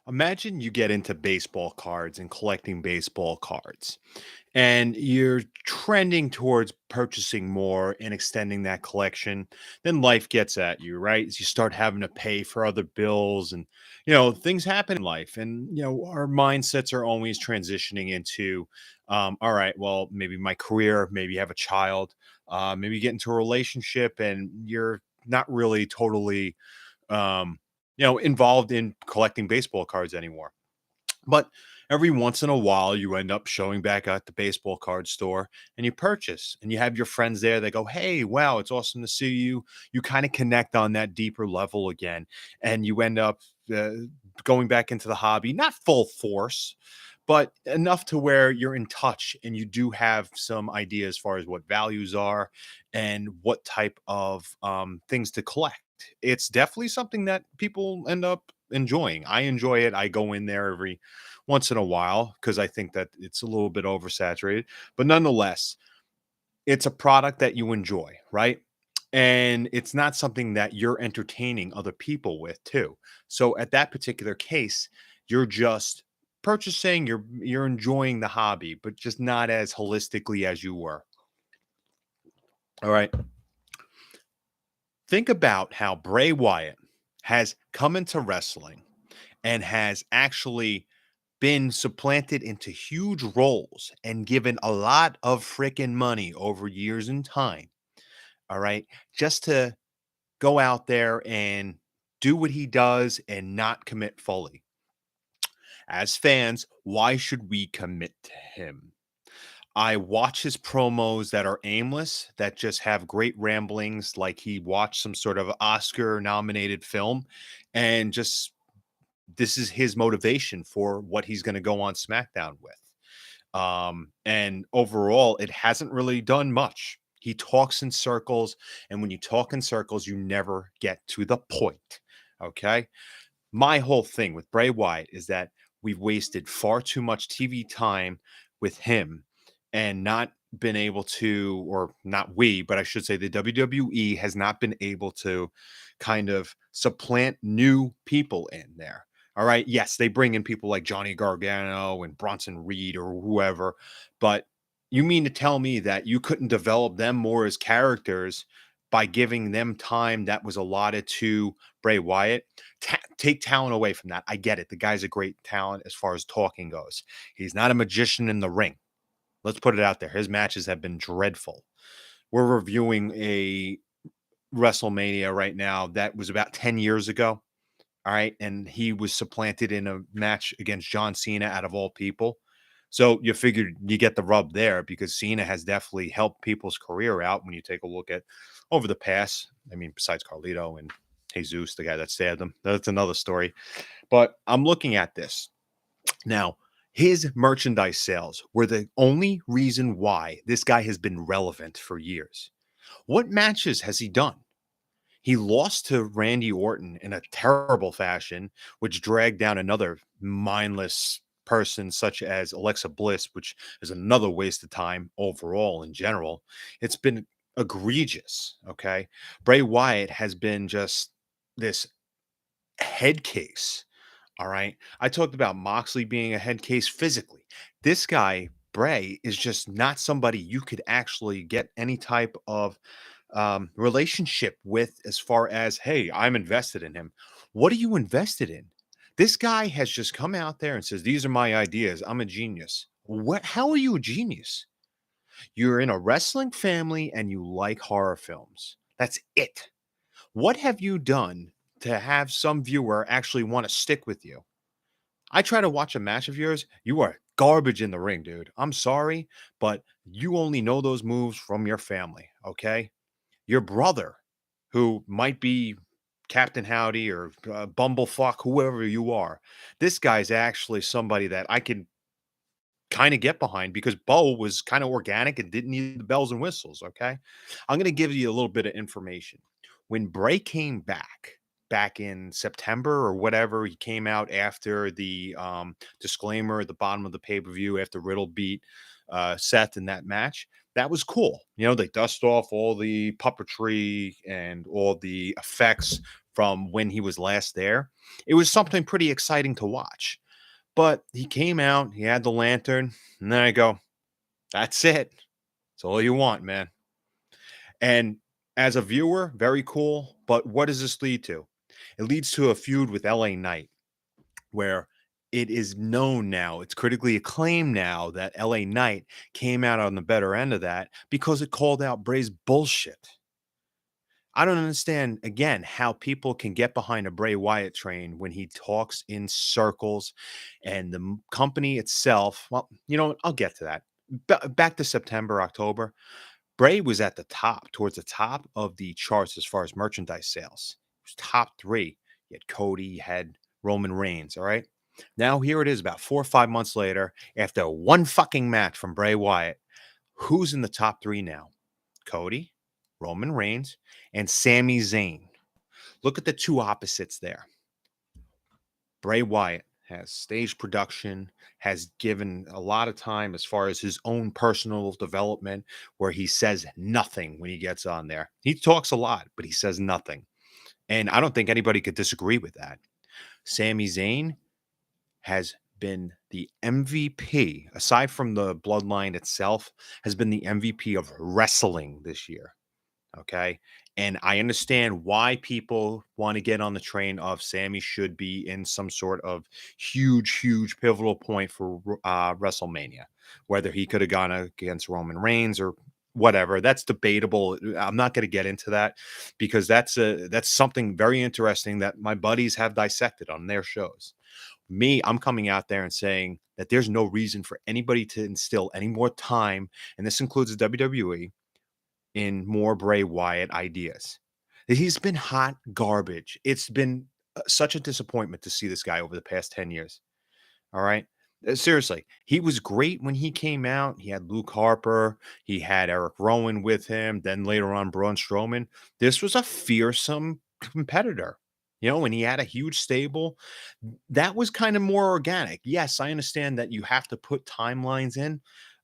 Imagine you get into baseball cards and collecting baseball cards, and you're trending towards purchasing more and extending that collection. Then life gets at you, right? As you start having to pay for other bills, and things happen in life, and our mindsets are always transitioning into, all right, well, maybe my career, maybe you have a child, maybe you get into a relationship, and you're not really totally um, involved in collecting baseball cards anymore. But every once in a while, you end up showing back at the baseball card store and you purchase, and you have your friends there. They go, "Hey, wow, it's awesome to see you." You kind of connect on that deeper level again, and you end up uh, going back into the hobby, not full force, but enough to where you're in touch and you do have some idea as far as what values are and what type of things to collect. It's definitely something that people end up enjoying. I enjoy it. I go in there every once in a while because I think that it's a little bit oversaturated, but nonetheless, it's a product that you enjoy, right? And it's not something that you're entertaining other people with too. So at that particular case, you're just purchasing, you're enjoying the hobby, but just not as holistically as you were. All right. Think about how Bray Wyatt has come into wrestling and has actually been supplanted into huge roles and given a lot of freaking money over years and time. All right. Just to go out there and do what he does and not commit fully. As fans, why should we commit to him? I watch his promos that are aimless, that just have great ramblings, like he watched some sort of Oscar nominated film and just this is his motivation for what he's going to go on SmackDown with. And overall, it hasn't really done much. He talks in circles, and when you talk in circles, you never get to the point. Okay. My whole thing with Bray Wyatt is that we've wasted far too much TV time with him and not been able to, or not we, but I should say the WWE has not been able to kind of supplant new people in there. All right. Yes, they bring in people like Johnny Gargano and Bronson Reed or whoever, but you mean to tell me that you couldn't develop them more as characters by giving them time that was allotted to Bray Wyatt? Take talent away from that. I get it. The guy's a great talent as far as talking goes. He's not a magician in the ring. Let's put it out there. His matches have been dreadful. We're reviewing a WrestleMania right now that was about 10 years ago. All right. And he was supplanted in a match against John Cena out of all people. So you figured you get the rub there because Cena has definitely helped people's career out when you take a look at over the past. I mean, besides Carlito and Jesus, the guy that stabbed him, that's another story. But I'm looking at this now. His merchandise sales were the only reason why this guy has been relevant for years. What matches has he done? He lost to Randy Orton in a terrible fashion, which dragged down another mindless person such as Alexa Bliss, which is another waste of time overall in general. It's been egregious. Okay. Bray Wyatt has been just this head case. All right. I talked about Moxley being a head case physically. This guy, Bray, is just not somebody you could actually get any type of relationship with as far as, hey, I'm invested in him. What are you invested in? This guy has just come out there and says, these are my ideas. I'm a genius. What? How are you a genius? You're in a wrestling family and you like horror films. That's it. What have you done to have some viewer actually want to stick with you? I try to watch a match of yours. You are garbage in the ring, dude. I'm sorry, but you only know those moves from your family. Okay. Your brother, who might be Captain Howdy or Bumblefuck, whoever you are, this guy's actually somebody that I can kind of get behind because Bo was kind of organic and didn't need the bells and whistles. Okay. I'm going to give you a little bit of information. When Bray came back in September or whatever, he came out after the disclaimer at the bottom of the pay per view after Riddle beat Seth in that match. That was cool. They dust off all the puppetry and all the effects from when he was last there. It was something pretty exciting to watch. But he came out, he had the lantern, and then I go, that's it. That's all you want, man. And as a viewer, very cool. But what does this lead to? It leads to a feud with LA Knight, where it is known now, it's critically acclaimed now that LA Knight came out on the better end of that because it called out Bray's bullshit. I don't understand again how people can get behind a Bray Wyatt train when he talks in circles and the company itself. Well, you know what? I'll get to that. Back to September, October. Bray was at the top, towards the top of the charts as far as merchandise sales. It was top three. You had Cody, you had Roman Reigns. All right. Now here it is, about 4 or 5 months later, after one fucking match from Bray Wyatt. Who's in the top three now? Cody, Roman Reigns, and Sami Zayn. Look at the two opposites there. Bray Wyatt has stage production, has given a lot of time as far as his own personal development, where he says nothing when he gets on there. He talks a lot, but he says nothing. And I don't think anybody could disagree with that. Sami Zayn has been the MVP, aside from the bloodline itself, has been the MVP of wrestling this year. Okay. And I understand why people want to get on the train of Sammy should be in some sort of huge, huge pivotal point for WrestleMania, whether he could have gone against Roman Reigns or whatever. That's debatable. I'm not going to get into that because that's something very interesting that my buddies have dissected on their shows. Me, I'm coming out there and saying that there's no reason for anybody to instill any more time, and this includes the WWE, in more Bray Wyatt ideas. He's been hot garbage. It's been such a disappointment to see this guy over the past 10 years. All right. Seriously, he was great when he came out. He had Luke Harper, he had Eric Rowan with him, then later on Braun Strowman. This was a fearsome competitor. You know, when he had a huge stable, that was kind of more organic. Yes, I understand that you have to put timelines in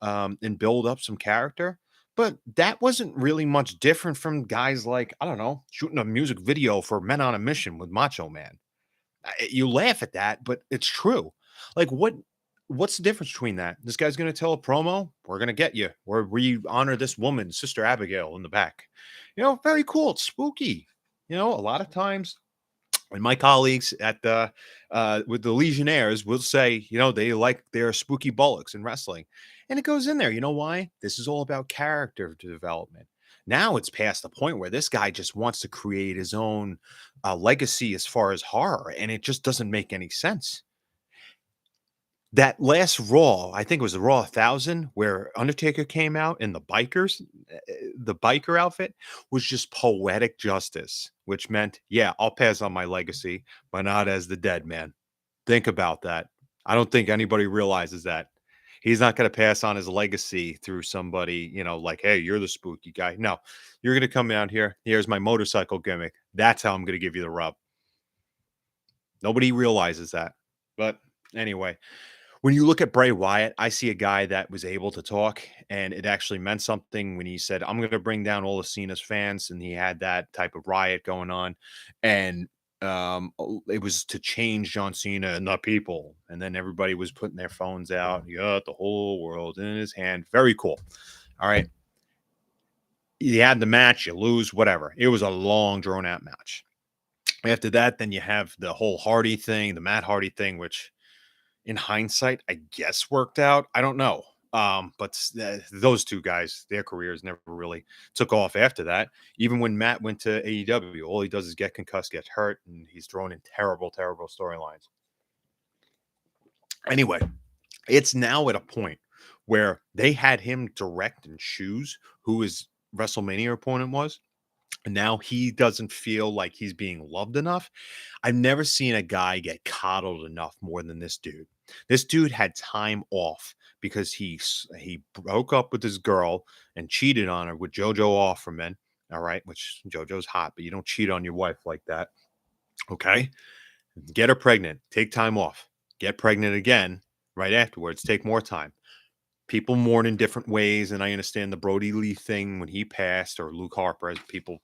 and build up some character, but that wasn't really much different from guys like, I don't know, shooting a music video for Men on a Mission with Macho Man. You laugh at that, but it's true. Like what's the difference between that? This guy's going to tell a promo, we're going to get you, or we honor this woman, Sister Abigail in the back. You know, very cool. It's spooky. You know, a lot of times and my colleagues at the with the Legionnaires will say, you know, they like their spooky bullocks in wrestling, and it goes in there. You know why? This is all about character development. Now it's past the point where this guy just wants to create his own legacy as far as horror, and it just doesn't make any sense. That last Raw, I think it was the Raw 1000, where Undertaker came out in the biker outfit was just poetic justice, which meant, yeah, I'll pass on my legacy, but not as the dead man. Think about that. I don't think anybody realizes that. He's not going to pass on his legacy through somebody, you know, like, hey, you're the spooky guy. No, you're going to come out here. Here's my motorcycle gimmick. That's how I'm going to give you the rub. Nobody realizes that. But anyway, when you look at Bray Wyatt, I see a guy that was able to talk, and it actually meant something when he said, "I'm going to bring down all of Cena's fans," and he had that type of riot going on, and it was to change John Cena and the people, and then everybody was putting their phones out. He got the whole world in his hand. Very cool. All right, you had the match, you lose, whatever. It was a long, drawn out match. After that, then you have the whole Hardy thing, the Matt Hardy thing, which in hindsight, I guess worked out. I don't know. Those two guys, their careers never really took off after that. Even when Matt went to AEW, all he does is get concussed, get hurt, and he's thrown in terrible, terrible storylines. Anyway, it's now at a point where they had him direct and choose who his WrestleMania opponent was. And now he doesn't feel like he's being loved enough. I've never seen a guy get coddled enough more than this dude. This dude had time off because he broke up with his girl and cheated on her with JoJo Offerman. All right, which JoJo's hot, but you don't cheat on your wife like that. Okay, get her pregnant, take time off, get pregnant again right afterwards, take more time. People mourn in different ways, and I understand the Brody Lee thing when he passed, or Luke Harper, as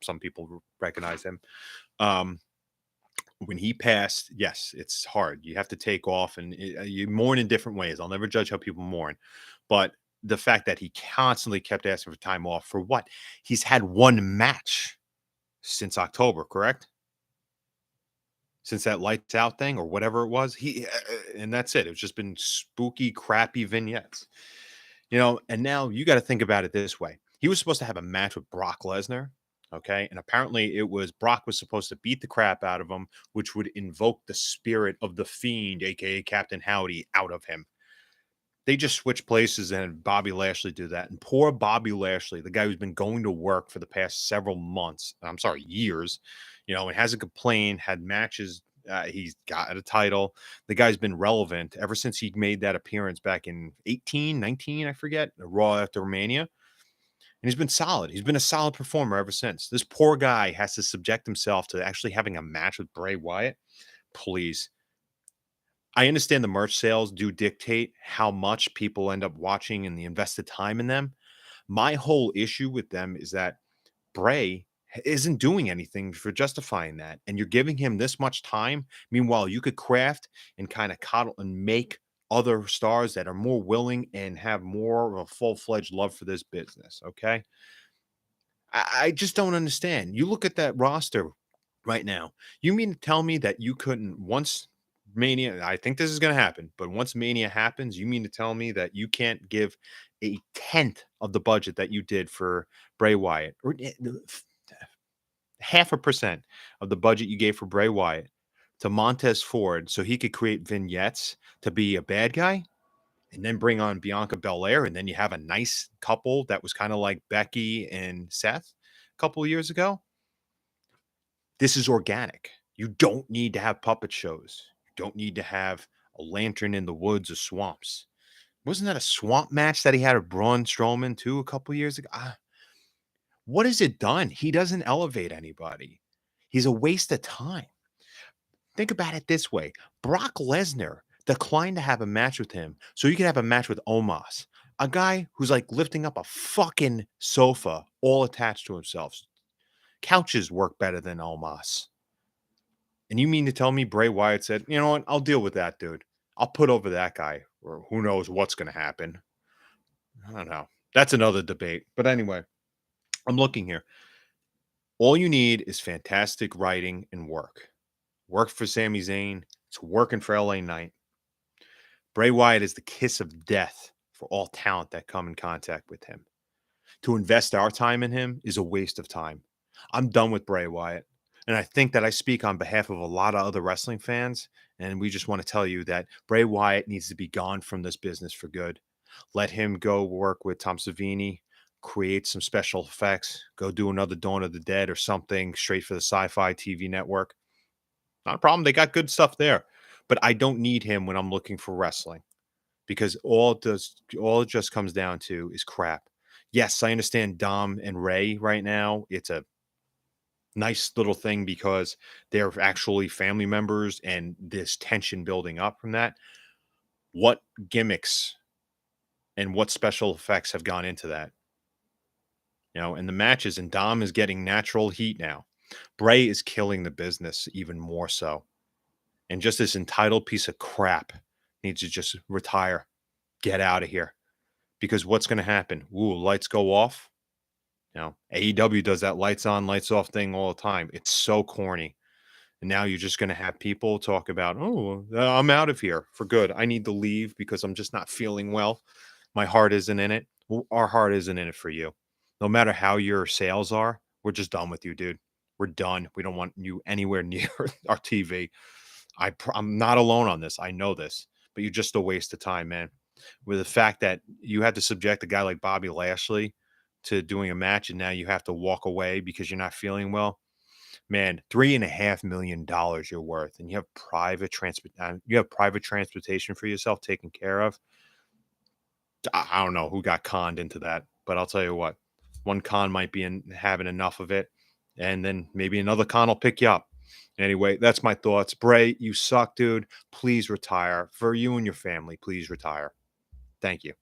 some people recognize him. Um, When he passed, yes, it's hard. You have to take off and you mourn in different ways. I'll never judge how people mourn. But the fact that he constantly kept asking for time off for what? He's had one match since October, correct? Since that lights out thing or whatever it was. And that's it. It's just been spooky, crappy vignettes. And now you got to think about it this way. He was supposed to have a match with Brock Lesnar. Okay. And apparently it was Brock was supposed to beat the crap out of him, which would invoke the spirit of the Fiend, aka Captain Howdy, out of him. They just switched places and had Bobby Lashley do that. And poor Bobby Lashley, the guy who's been going to work for the past several months, I'm sorry, years, and hasn't complained, had matches. He's got a title. The guy's been relevant ever since he made that appearance back in 18, 19, I forget, Raw after Romania. And he's been solid. He's been a solid performer ever since. This poor guy has to subject himself to actually having a match with Bray Wyatt. Please. I understand the merch sales do dictate how much people end up watching and the invested time in them. My whole issue with them is that Bray isn't doing anything for justifying that. And you're giving him this much time. Meanwhile, you could craft and kind of coddle and make other stars that are more willing and have more of a full-fledged love for this business. Okay. I just don't understand. You look at that roster right now. You mean to tell me that you couldn't once Mania? I think this is going to happen, but once Mania happens, you mean to tell me that you can't give a tenth of the budget that you did for Bray Wyatt, or half a percent of the budget you gave for Bray Wyatt to Montez Ford so he could create vignettes to be a bad guy? And then bring on Bianca Belair, and then you have a nice couple that was kind of like Becky and Seth a couple of years ago. This is organic. You don't need to have puppet shows. You don't need to have a lantern in the woods or swamps. Wasn't that a swamp match that he had with Braun Strowman too a couple of years ago? What has it done? He doesn't elevate anybody. He's a waste of time. Think about it this way. Brock Lesnar declined to have a match with him so you could have a match with Omos, a guy who's like lifting up a fucking sofa all attached to himself. Couches work better than Omos. And you mean to tell me Bray Wyatt said, you know what? I'll deal with that, dude. I'll put over that guy, or who knows what's going to happen. I don't know. That's another debate. But anyway, I'm looking here. All you need is fantastic writing and work. Work for Sami Zayn. It's working for LA Knight. Bray Wyatt is the kiss of death for all talent that come in contact with him. To invest our time in him is a waste of time. I'm done with Bray Wyatt. And I think that I speak on behalf of a lot of other wrestling fans. And we just want to tell you that Bray Wyatt needs to be gone from this business for good. Let him go work with Tom Savini, create some special effects, go do another Dawn of the Dead or something straight for the Sci-Fi TV network. Not a problem. They got good stuff there. But I don't need him when I'm looking for wrestling, because all it just comes down to is crap. Yes, I understand Dom and Ray right now. It's a nice little thing because they're actually family members and this tension building up from that. What gimmicks and what special effects have gone into that? And the matches, and Dom is getting natural heat now. Bray is killing the business even more so. And just this entitled piece of crap needs to just retire, get out of here. Because what's going to happen? Ooh, lights go off. AEW does that lights on, lights off thing all the time. It's so corny. And now you're just going to have people talk about, oh, I'm out of here for good. I need to leave because I'm just not feeling well. My heart isn't in it. Well, our heart isn't in it for you. No matter how your sales are, we're just done with you, dude. We're done. We don't want you anywhere near our TV. I'm not alone on this. I know this, but you're just a waste of time, man. With the fact that you had to subject a guy like Bobby Lashley to doing a match, and now you have to walk away because you're not feeling well. Man, $3.5 million you're worth, and you have private transportation for yourself taken care of. I don't know who got conned into that, but I'll tell you what, one con might be in having enough of it, and then maybe another con will pick you up. Anyway, that's my thoughts. Bray, you suck, dude. Please retire. For you and your family, please retire. Thank you.